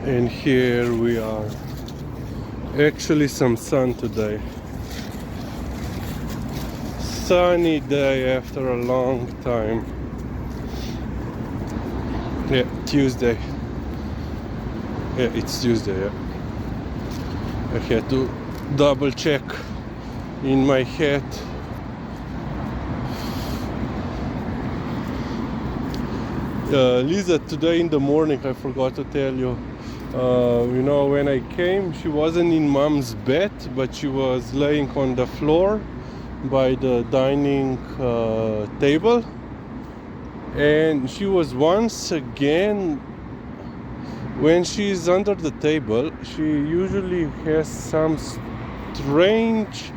And here we are. Actually some sun today. Sunny day after a long time. Yeah, Tuesday. Yeah, it's Tuesday, yeah. I had to double check in my head. Lisa, today in the morning, I forgot to tell you, you know, when I came, she wasn't in mom's bed, but she was laying on the floor by the dining table. And she was once again, when she's under the table, she usually has some strange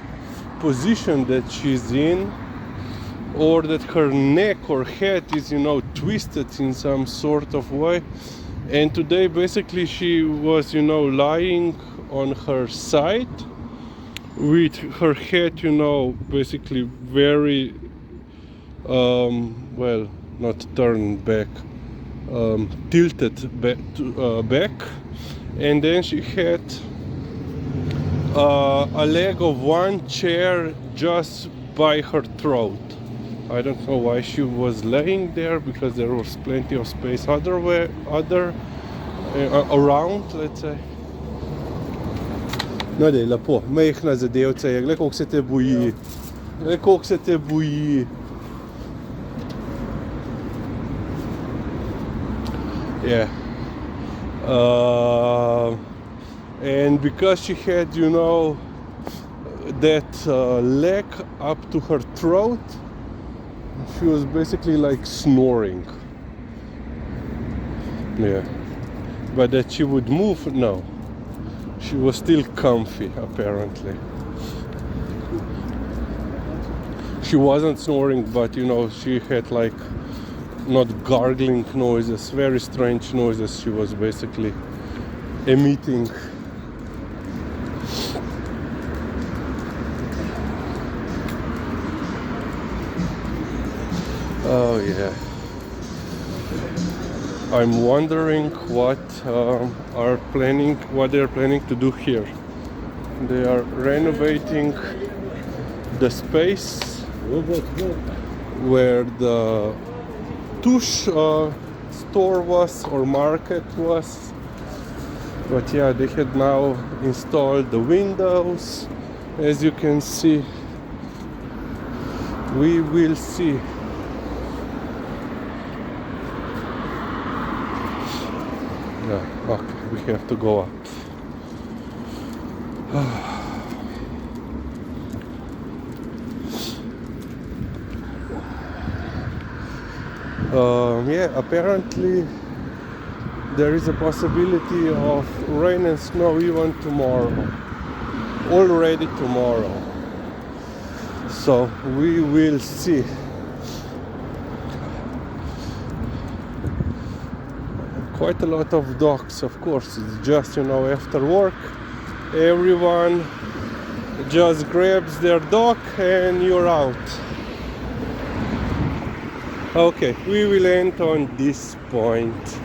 position that she's in, or that her neck or head is, you know, twisted in some sort of way. And today basically she was, you know, lying on her side with her head, you know, basically very well, not turned back, tilted back, and then she had a leg of one chair just by her throat. I don't know why she was laying there, because there was plenty of space around, let's say. No, dej, lepo, majhna zadevca je, glej, koliko se te boji. Glej, koliko se te boji. Yeah. And because she had, you know, that leg up to her throat, she was basically like snoring. Yeah. But that she would move, no. She was still comfy, apparently. She wasn't snoring, but, you know, she had like not gargling noises, very strange noises she was basically emitting. Oh yeah. I'm wondering what they're planning to do here. They are renovating the space where the Tush store was, or market was. But yeah, they had now installed the windows, as you can see. We will see. Yeah, okay, we have to go up. Yeah, apparently there is a possibility of rain and snow even tomorrow. Already tomorrow. So we will see. Quite a lot of dogs, of course. It's just, you know, after work, everyone just grabs their dog and you're out. Okay, we will end on this point.